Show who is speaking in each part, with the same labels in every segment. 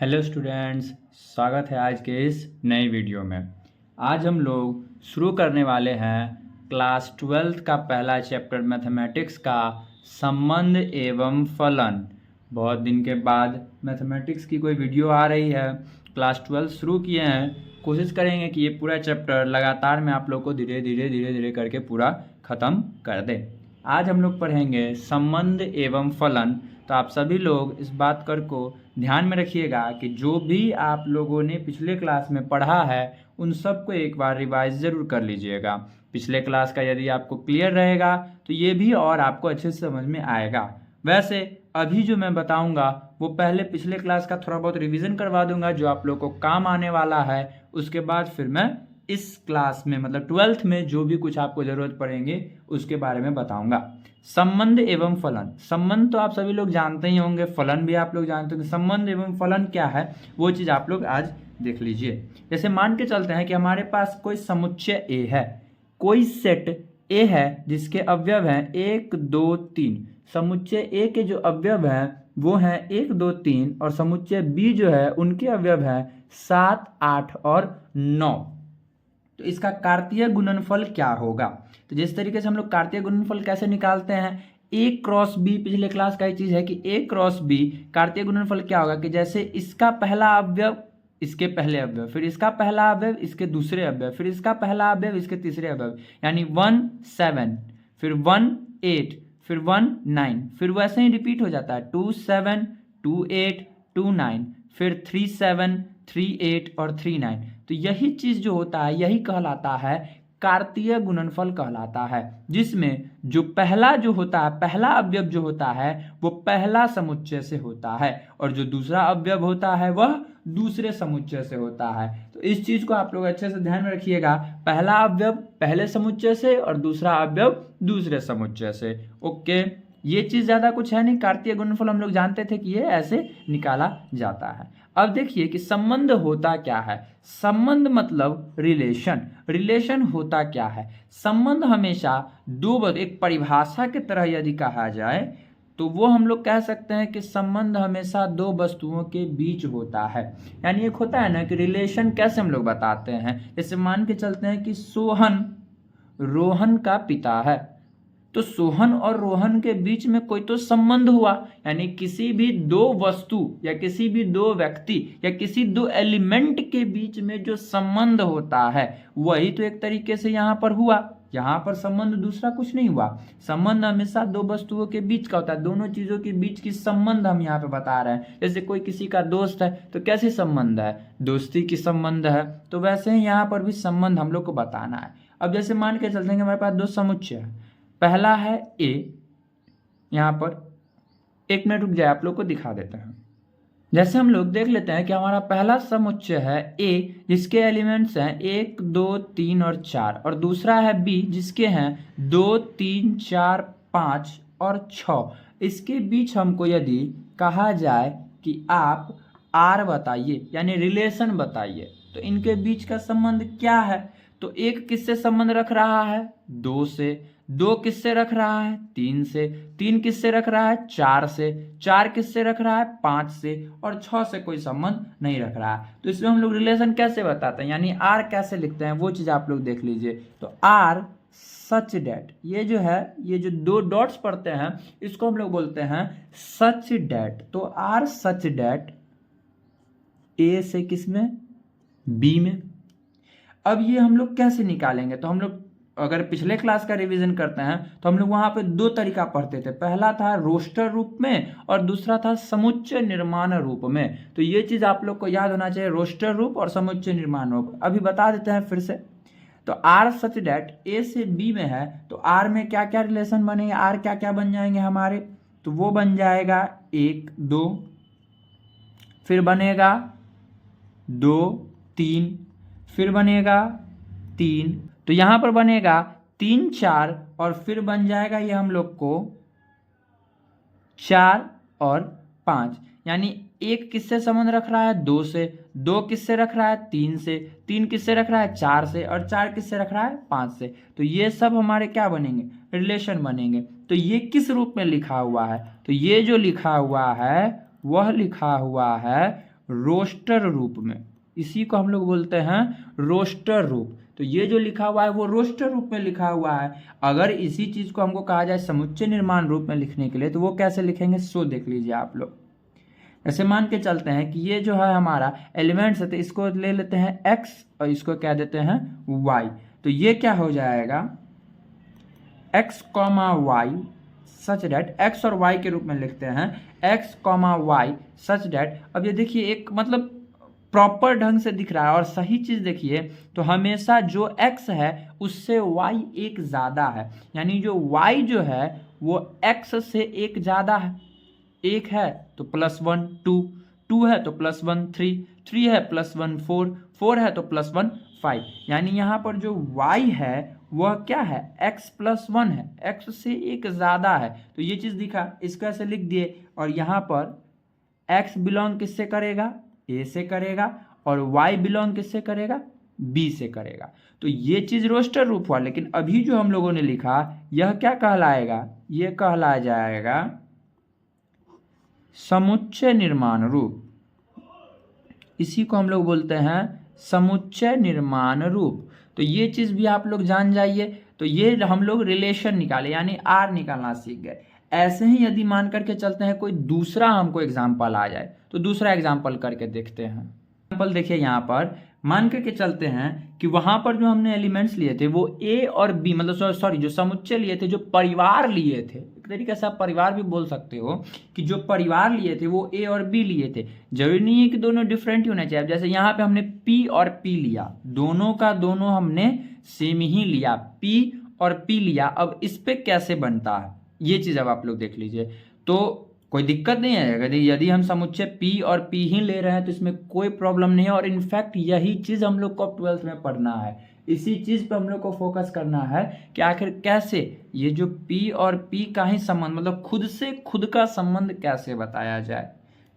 Speaker 1: Hello students, स्वागत है आज के इस नए वीडियो में। आज हम लोग शुरू करने वाले हैं क्लास 12th का पहला चैप्टर मैथमेटिक्स का संबंध एवं फलन। बहुत दिन के बाद मैथमेटिक्स की कोई वीडियो आ रही है। क्लास 12 शुरू किए हैं, कोशिश करेंगे कि ये पूरा चैप्टर लगातार में आप लोग को धीरे धीरे करके पूरा ख़त्म कर दें। आज हम लोग पढ़ेंगे संबंध एवं फलन। तो आप सभी लोग इस बात को ध्यान में रखिएगा कि जो भी आप लोगों ने पिछले क्लास में पढ़ा है उन सबको एक बार रिवाइज ज़रूर कर लीजिएगा। पिछले क्लास का यदि आपको क्लियर रहेगा तो ये भी और आपको अच्छे से समझ में आएगा। वैसे अभी जो मैं बताऊंगा वो पहले पिछले क्लास का थोड़ा बहुत रिवीजन करवा दूंगा जो आप लोग को काम आने वाला है। उसके बाद फिर मैं इस क्लास में मतलब 12th में जो भी कुछ आपको ज़रूरत पड़ेंगे उसके बारे में बताऊंगा। संबंध एवं फलन। संबंध तो आप सभी लोग जानते ही होंगे, फलन भी आप लोग जानते होंगे। संबंध एवं फलन क्या है वो चीज़ आप लोग आज देख लीजिए। जैसे मान के चलते हैं कि हमारे पास कोई समुच्चय ए है, कोई सेट ए है जिसके अवयव हैं 1 2 3। समुच्चय ए के जो अवयव हैं वो हैं 1 2 3 और समुच्चय बी जो है उनके अवयव हैं 7 8 और 9। तो इसका कार्तीय गुणनफल क्या होगा? तो जिस तरीके से हम लोग कार्तीय गुणनफल कैसे निकालते हैं, ए क्रॉस बी, पिछले क्लास का ये चीज है कि ए क्रॉस बी कार्तीय गुणनफल क्या होगा कि जैसे इसका पहला अवयव इसके पहले अवयव, फिर इसका पहला अवयव इसके दूसरे अवयव, फिर इसका पहला अवयव इसके तीसरे अवयव, यानी 1 7, फिर 1 8, फिर 1 9, फिर वैसे ही रिपीट हो जाता है 2 7 2 8 2 9, फिर 3 7 3 8 और 3 9। तो यही चीज जो होता है यही कहलाता है कार्तीय गुणनफल कहलाता है, जिसमें जो पहला जो होता है, पहला अवयव जो होता है वो पहला समुच्चय से होता है और जो दूसरा अवयव होता है वह दूसरे समुच्चय से होता है। तो इस चीज को आप लोग अच्छे से ध्यान में रखिएगा, पहला अवयव पहले समुच्चय से और दूसरा अवयव दूसरे समुच्चय से। ओके, ये चीज ज्यादा कुछ है नहीं। कार्तीय गुणनफल हम लोग जानते थे कि ये ऐसे निकाला जाता है। अब देखिए कि संबंध होता क्या है। संबंध मतलब रिलेशन। रिलेशन होता क्या है? संबंध हमेशा दो, एक परिभाषा की तरह यदि कहा जाए तो वो हम लोग कह सकते हैं कि संबंध हमेशा दो वस्तुओं के बीच होता है। यानी एक होता है ना कि रिलेशन कैसे हम लोग बताते हैं, जैसे मान के चलते हैं कि सोहन रोहन का पिता है, तो सोहन और रोहन के बीच में कोई तो संबंध हुआ। यानी किसी भी दो वस्तु या किसी भी दो व्यक्ति या किसी दो एलिमेंट के बीच में जो संबंध होता है वही तो एक तरीके से यहाँ पर हुआ। यहाँ पर संबंध दूसरा कुछ नहीं हुआ। संबंध हमेशा दो वस्तुओं के बीच का होता है, दोनों चीजों के बीच की संबंध हम यहाँ पे बता रहे हैं। जैसे कोई किसी का दोस्त है तो कैसी संबंध है, दोस्ती की संबंध है। तो वैसे ही यहाँ पर भी संबंध हम लोग को बताना है। अब जैसे मान के चलते हैं कि हमारे पास दो समुच्चय है, पहला है ए, यहां पर एक मिनट रुक जाए, आप लोग को दिखा देते हैं। जैसे हम लोग देख लेते हैं कि हमारा पहला समुच्चय है ए जिसके एलिमेंट्स हैं 1 2 3 और 4, और दूसरा है बी जिसके हैं 2 3 4 5 और 6। इसके बीच हमको यदि कहा जाए कि आप आर बताइए यानी रिलेशन बताइए, तो इनके बीच का संबंध क्या है? तो एक किससे संबंध रख रहा है? 2 से। 2 किससे रख रहा है? 3 से। 3 किससे रख रहा है? 4 से। 4 किससे रख रहा है? 5 से। और 6 से कोई संबंध नहीं रख रहा है। तो इसमें हम लोग रिलेशन कैसे बताते हैं, यानी आर कैसे लिखते हैं वो चीज आप लोग देख लीजिए। तो आर सच डैट, ये जो है ये जो दो डॉट्स पढ़ते हैं इसको हम लोग बोलते हैं सच डैट। तो आर सच डैट ए से किसमें? बी में। अब ये हम लोग कैसे निकालेंगे? तो हम लोग अगर पिछले क्लास का रिवीजन करते हैं तो हम लोग वहां पे दो तरीका पढ़ते थे, पहला था रोस्टर रूप में और दूसरा था समुच्चय निर्माण रूप में। तो ये चीज आप लोग को याद होना चाहिए, रोस्टर रूप और समुच्चय निर्माण रूप। अभी बता देते हैं फिर से। तो आर सच डैट ए से बी में है, तो आर में क्या क्या रिलेशन बनेंगे, आर क्या क्या बन जाएंगे हमारे? तो वो बन जाएगा 1 2, फिर बनेगा 2 3, फिर बनेगा 3, तो यहां पर बनेगा 3 4 और फिर बन जाएगा ये हम लोग को 4 और 5। यानी एक किससे संबंध रख रहा है? 2 से। 2 किससे रख रहा है? 3 से। 3 किससे रख रहा है? 4 से। और 4 किससे रख रहा है? 5 से। तो ये सब हमारे क्या बनेंगे? रिलेशन बनेंगे। तो ये किस रूप में लिखा हुआ है? तो ये जो लिखा हुआ है वह लिखा हुआ है रोस्टर रूप में, इसी को हम लोग बोलते हैं रोस्टर रूप। तो ये जो लिखा हुआ है वो रोस्टर रूप में लिखा हुआ है। अगर इसी चीज को हमको कहा जाए समुच्चय निर्माण रूप में लिखने के लिए तो वो कैसे लिखेंगे, सो देख लीजिए आप लोग। ऐसे मान के चलते हैं कि ये जो है हमारा एलिमेंट्स है, तो इसको ले लेते हैं x और इसको क्या देते हैं y। तो ये क्या हो जाएगा x, y सच डेट, x और y के रूप में लिखते हैं x, y सच डेट। अब ये देखिए एक मतलब प्रॉपर ढंग से दिख रहा है और सही चीज देखिए तो हमेशा जो x है उससे y एक ज्यादा है, यानी जो y जो है वो x से एक ज्यादा है। एक है तो +1 2, 2 है तो +1 3, 3 है +1 4, 4 है तो +1 5, यानी यहाँ पर जो y है वह क्या है x+1 है, x से एक ज्यादा है। तो ये चीज दिखा, इसको ऐसे लिख दिए और यहाँ पर x बिलोंग किससे करेगा, a से करेगा, और y बिलोंग किससे करेगा, b से करेगा। तो ये चीज रोस्टर रूप हुआ। लेकिन अभी जो हम लोगों ने लिखा यह क्या कहलाएगा, यह कहलाया जाएगा समुच्चय निर्माण रूप। इसी को हम लोग बोलते हैं समुच्चय निर्माण रूप। तो ये चीज भी आप लोग जान जाइए। तो ये हम लोग रिलेशन निकाले यानी आर निकालना सीख गए। ऐसे ही यदि मान करके चलते हैं कोई दूसरा हमको एग्जाम्पल आ जाए तो दूसरा एग्जाम्पल करके देखते हैं। एग्जाम्पल देखिए, यहाँ पर मान करके चलते हैं कि वहां पर जो हमने एलिमेंट्स लिए थे वो ए और बी, मतलब सॉरी जो समुच्चय लिए थे, जो परिवार लिए थे, एक तरीके से आप परिवार भी बोल सकते हो कि जो परिवार लिए थे वो ए और बी लिए थे। जरूरी नहीं है कि दोनों डिफरेंट ही होने चाहिए। जैसे यहाँ पे हमने पी और पी लिया, दोनों का दोनों हमने सेम ही लिया, पी और पी लिया। अब इस पे कैसे बनता है ये चीज अब आप लोग देख लीजिए। तो कोई दिक्कत नहीं है यदि हम समुच्चय P और P ही ले रहे हैं तो इसमें कोई प्रॉब्लम नहीं है। और इनफैक्ट यही चीज हम लोग को 12th में पढ़ना है, इसी चीज पे हम लोग को फोकस करना है कि आखिर कैसे ये जो P और P का ही संबंध, मतलब खुद से खुद का संबंध कैसे बताया जाए।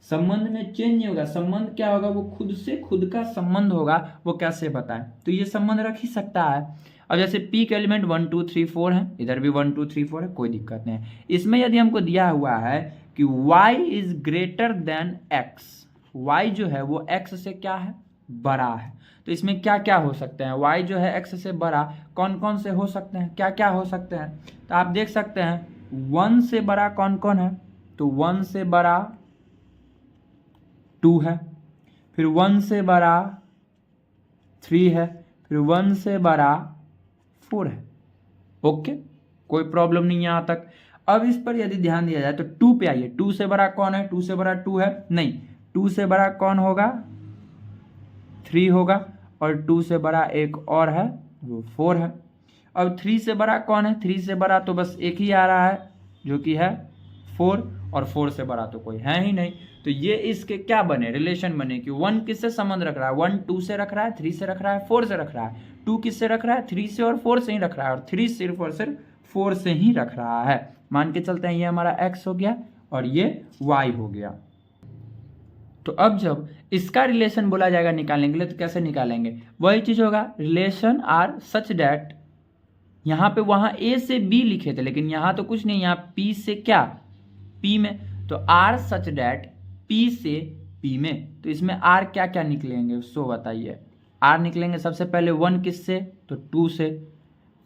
Speaker 1: संबंध में चेंज नहीं होगा, संबंध क्या होगा, वो खुद से खुद का संबंध होगा, वो कैसे बताएं। तो ये संबंध रख ही सकता है। अब जैसे P के एलिमेंट 1 2 3 4 है, इधर भी 1 2 3 4 है, कोई दिक्कत नहीं है। इसमें यदि हमको दिया हुआ है कि y is greater than x, y जो है वो x से क्या है, बड़ा है। तो इसमें क्या क्या हो सकते हैं, y जो है x से बड़ा कौन कौन से हो सकते हैं, क्या क्या हो सकते हैं। तो आप देख सकते हैं 1 से बड़ा कौन कौन है, तो 1 से बड़ा 2 है, फिर 1 से बड़ा 3 है, फिर 1 से बड़ा 4 है। ओके, कोई प्रॉब्लम नहीं है यहाँ तक। अब इस पर यदि ध्यान दिया जाए तो 2 पे आइए। 2 से बड़ा कौन है, 2 से बड़ा 2 है, नहीं 2 से बड़ा कौन होगा, 3 होगा, और 2 से बड़ा एक और है वो 4 है। अब 3 से बड़ा कौन है, 3 से बड़ा तो बस एक ही आ रहा है जो कि है 4, और 4 से बड़ा तो कोई है ही नहीं। तो ये इसके क्या बने, रिलेशन बने कि 1 किससे संबंध रख रहा है, 1 2 से रख रहा है, 3 से रख रहा है, 4 से रख रहा है, 2 किससे रख रहा है, 3 से और 4 से ही रख रहा है, और 3 सिर्फ और सिर्फ 4 से ही रख रहा है। मान के चलते हैं ये हमारा x हो गया और ये y हो गया। तो अब जब इसका रिलेशन बोला जाएगा निकालने के लिए तो कैसे निकालेंगे, वही चीज होगा, रिलेशन आर सच डेट। यहाँ पे वहां a से b लिखे थे लेकिन यहाँ तो कुछ नहीं, यहाँ p से क्या, p में, तो r सच डेट p से p में। तो इसमें r क्या क्या निकलेंगे सो बताइए। r निकलेंगे सबसे पहले 1 किससे, तो 2 से,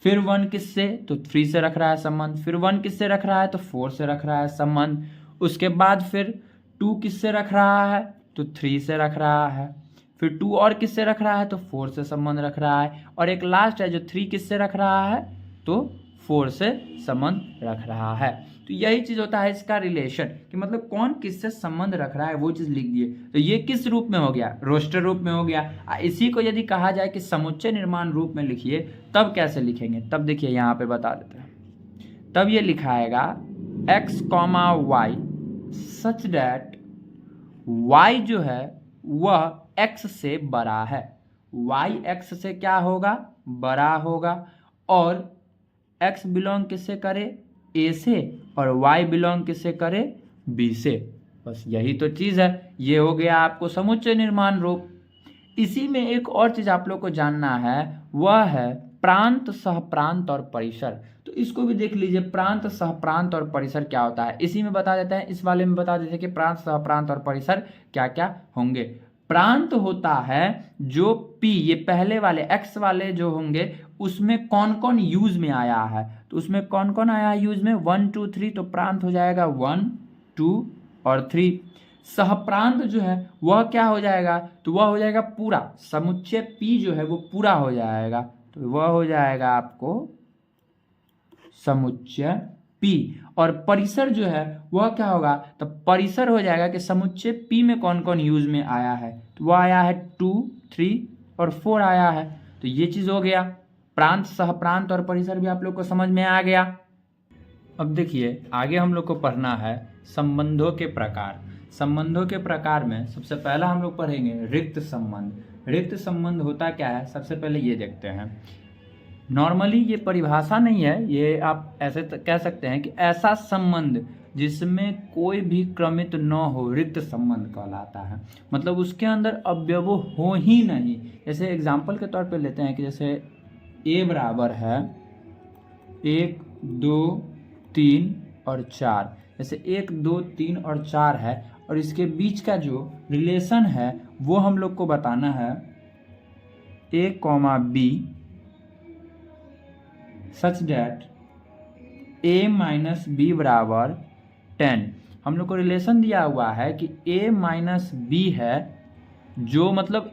Speaker 1: फिर 1 किससे, तो 3 से रख रहा है संबंध, फिर 1 किससे रख रहा है, तो 4 से रख रहा है संबंध, उसके बाद फिर 2 किससे रख रहा है, तो 3 से रख रहा है, फिर 2 और किससे रख रहा है, तो 4 से संबंध रख रहा है, और एक लास्ट है जो 3 किससे रख रहा है, तो 4 से संबंध रख रहा है। तो यही चीज होता है इसका रिलेशन, कि मतलब कौन किससे संबंध रख रहा है वो चीज लिख दिए। तो ये किस रूप में हो गया, रोस्टर रूप में हो गया। इसी को यदि कहा जाए कि समुच्चय निर्माण रूप में लिखिए तब कैसे लिखेंगे, तब देखिए यहाँ पे बता देते हैं। तब ये लिखाएगा x, y सच डेट y जो है वह x से बड़ा है, y x से क्या होगा, बड़ा होगा, और x बिलोंग किससे करे, a से, और y बिलोंग किससे करे, b से। बस यही तो चीज है, ये हो गया आपको समुच्चय निर्माण रूप। इसी में एक और चीज आप लोग को जानना है, वह है प्रांत, सहप्रांत और परिसर। तो तो इसको भी देख लीजिए, प्रांत, सहप्रांत और परिसर क्या होता है, इसी में बता देते हैं, इस वाले में बता देते हैं कि प्रांत, सहप्रांत और परिसर क्या क्या होंगे। प्रांत होता है जो P, ये पहले वाले x वाले जो होंगे उसमें कौन कौन यूज में आया है, तो उसमें कौन कौन आया है यूज में, 1 2 3, तो प्रांत हो जाएगा 1 2 और 3। सहप्रांत जो है वह क्या हो जाएगा, तो वह हो जाएगा पूरा, समुच्चय P जो है वो पूरा हो जाएगा, तो वह हो जाएगा आपको समुच्चय P। और परिसर जो है वह क्या होगा, तो परिसर हो जाएगा कि समुच्चय P में कौन कौन यूज में आया है, तो वह आया है 2 3 और 4 आया है। तो ये चीज हो गया, प्रांत, सहप्रांत और परिसर भी आप लोग को समझ में आ गया। अब देखिए आगे हम लोग को पढ़ना है संबंधों के प्रकार। संबंधों के प्रकार में सबसे पहला हम लोग पढ़ेंगे रिक्त संबंध। रिक्त संबंध होता क्या है, सबसे पहले ये देखते हैं। नॉर्मली ये परिभाषा नहीं है, ये आप ऐसे कह सकते हैं कि ऐसा संबंध जिसमें कोई भी क्रमित न हो, रिक्त संबंध कहलाता है। मतलब उसके अंदर अवयव हो ही नहीं। जैसे एग्जाम्पल के तौर पे लेते हैं कि जैसे a बराबर है 1 2 3 और 4, जैसे 1 2 3 और 4 है, और इसके बीच का जो रिलेशन है वो हम लोग को बताना है a, b such that a minus B बराबर 10। हम लोग को रिलेशन दिया हुआ है कि a माइनस बी है, जो मतलब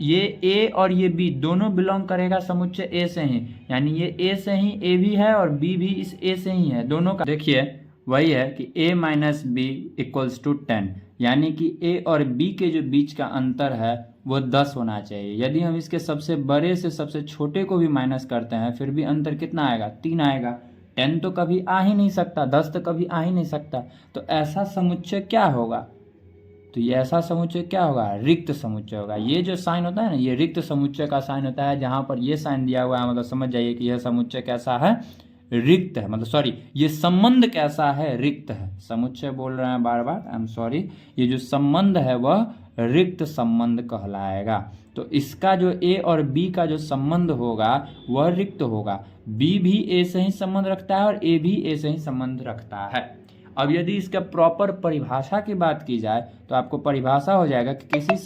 Speaker 1: ये a और ये b दोनों बिलोंग करेगा समुच्चय a से ही, यानी ये a से ही a भी है और b भी इस a से ही है, दोनों का देखिए वही है कि a minus B equals to 10, यानी कि a और b के जो बीच का अंतर है वो 10 होना चाहिए। यदि हम इसके सबसे बड़े से सबसे छोटे को भी माइनस करते हैं फिर भी अंतर कितना आएगा, 3 आएगा। 10 तो कभी आ ही नहीं सकता, 10 तो कभी आ ही नहीं सकता। तो ऐसा समुच्चय क्या होगा, तो ये ऐसा समुच्चय क्या होगा, रिक्त समुच्चय होगा। ये जो साइन होता है ना, ये रिक्त समुच्चय का साइन होता है। जहां पर ये साइन दिया हुआ है मतलब समझ जाइए कि यह समुच्चय कैसा है, रिक्त है। मतलब सॉरी, ये संबंध कैसा है, रिक्त है। समुच्चय बोल रहे हैं बार बार, आई एम सॉरी। ये जो संबंध है वह रिक्त संबंध कहलाएगा। तो इसका जो a और b का जो संबंध होगा वह रिक्त होगा। b भी a से ही संबंध रखता है और a भी a से ही संबंध रखता है। अब यदि इसका प्रॉपर परिभाषा की बात की जाए तो आपको परिभाषा हो जाएगा कि किसी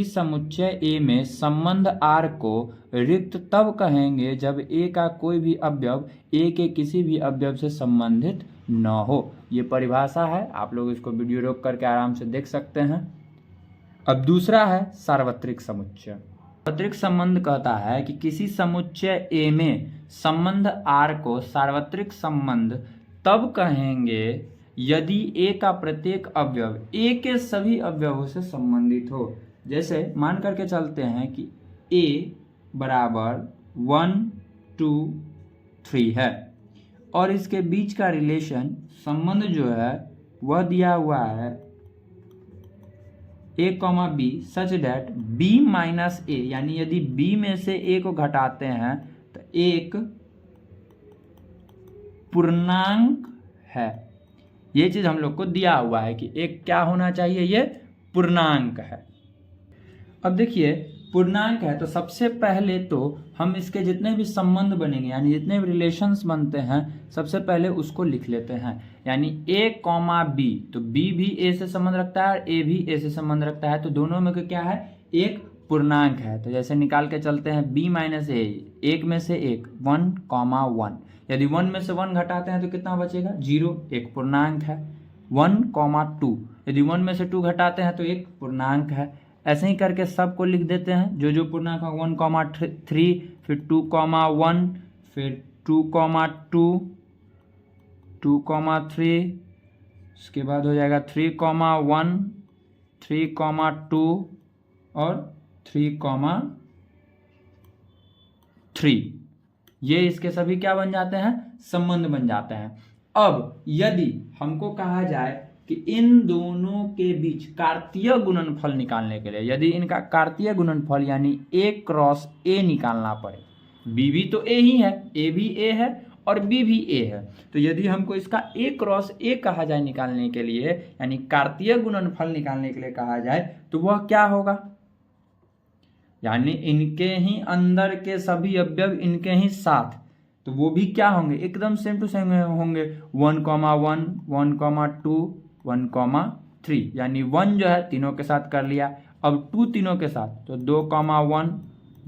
Speaker 1: समुच्चय A में संबंध R को रिक्त तब कहेंगे जब A का कोई भी अवयव A के किसी भी अवयव से संबंधित न हो। ये परिभाषा है, आप लोग इसको वीडियो रोक करके आराम से देख सकते हैं। अब दूसरा है सार्वत्रिक समुच्चय। सार्वत्रिक संबंध कहता है कि किसी समुच्चय A में संबंध R को सार्वत्रिक संबंध तब कहेंगे यदि A का प्रत्येक अवयव A के सभी अवयवों से संबंधित हो। जैसे मान करके चलते हैं कि A बराबर 1 2 3 है और इसके बीच का रिलेशन संबंध जो है वह दिया हुआ है a, b such that b minus a, यानी यदि b में से a को घटाते हैं तो एक पूर्णांक है। ये चीज हम लोग को दिया हुआ है कि एक क्या होना चाहिए, ये पूर्णांक है। अब देखिए पूर्णांक है तो सबसे पहले तो हम इसके जितने भी संबंध बनेंगे यानी जितने भी रिलेशंस बनते हैं सबसे पहले उसको लिख लेते हैं। यानी a, b, तो b भी a से संबंध रखता है और a भी a से संबंध रखता है, तो दोनों में क्या है, एक पूर्णांक है। तो जैसे निकाल के चलते हैं b माइनस a, एक में से एक 1, 1, यदि 1 में से 1 घटाते हैं तो कितना बचेगा, 0, एक पूर्णांक है। 1, 2, यदि 1 में से 2 घटाते हैं तो एक पूर्णांक है। ऐसे ही करके सबको लिख देते हैं जो जो पूर्णांक है, 1, 3, फिर 2, 1, फिर 2, 2, 3, उसके बाद हो जाएगा 3, 1, 3, 2 और 3, 3। ये इसके सभी क्या बन जाते हैं, संबंध बन जाते हैं। अब यदि हमको कहा जाए कि इन दोनों के बीच कार्तीय गुणनफल निकालने के लिए, यदि इनका कार्तीय गुणनफल यानी a क्रॉस a निकालना पड़े, b भी तो a ही है, a भी a है और b भी a है, तो यदि हमको इसका a क्रॉस a कहा जाए निकालने के लिए, यानी कार्तीय गुणनफल निकालने के लिए कहा जाए, तो वह क्या होगा, यानी इनके ही अंदर के सभी अवयव इनके ही साथ, तो वो भी क्या होंगे, एकदम सेम टू सेम होंगे। 1,1, 1,2, 1,3, यानी 1 जो है तीनों के साथ कर लिया। अब 2 तीनों के साथ, तो 2,1,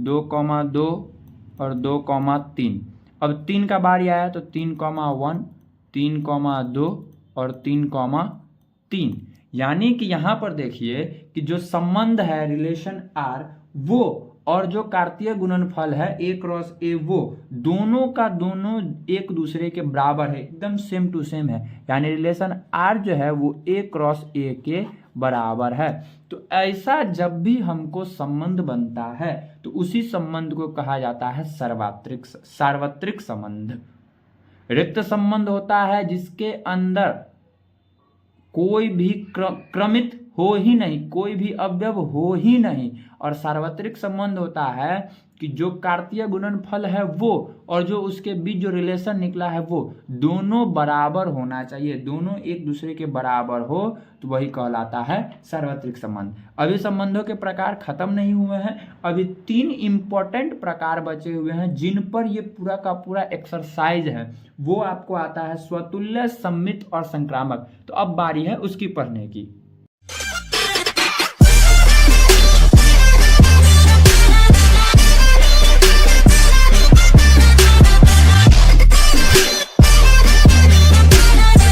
Speaker 1: 2,2 और 2,3। अब 3 का बारी आया तो 3,1, 3,2 और 3,3। यानी कि यहाँ पर देखिए कि जो संबंध है रिलेशन आर वो और जो कार्तीय गुणनफल है ए क्रॉस ए वो दोनों का दोनों एक दूसरे के बराबर है, एकदम सेम टू सेम है। यानी रिलेशन आर जो है वो ए क्रॉस ए के बराबर है। तो ऐसा जब भी हमको संबंध बनता है तो उसी संबंध को कहा जाता है सार्वत्रिक संबंध। रिक्त संबंध होता है जिसके अंदर कोई भी क्रमित हो ही नहीं, कोई भी अवयव हो ही नहीं। और सार्वत्रिक संबंध होता है कि जो कार्तीय गुणनफल है वो और जो उसके बीच जो रिलेशन निकला है वो दोनों बराबर होना चाहिए, दोनों एक दूसरे के बराबर हो, तो वही कहलाता है सार्वत्रिक संबंध। अभी संबंधों के प्रकार खत्म नहीं हुए हैं, अभी 3 इंपॉर्टेंट प्रकार बचे हुए हैं जिन पर ये पूरा का पूरा एक्सरसाइज है। वो आपको आता है स्वतुल्य, सममित और संक्रामक। तो अब बारी है उसकी पढ़ने की।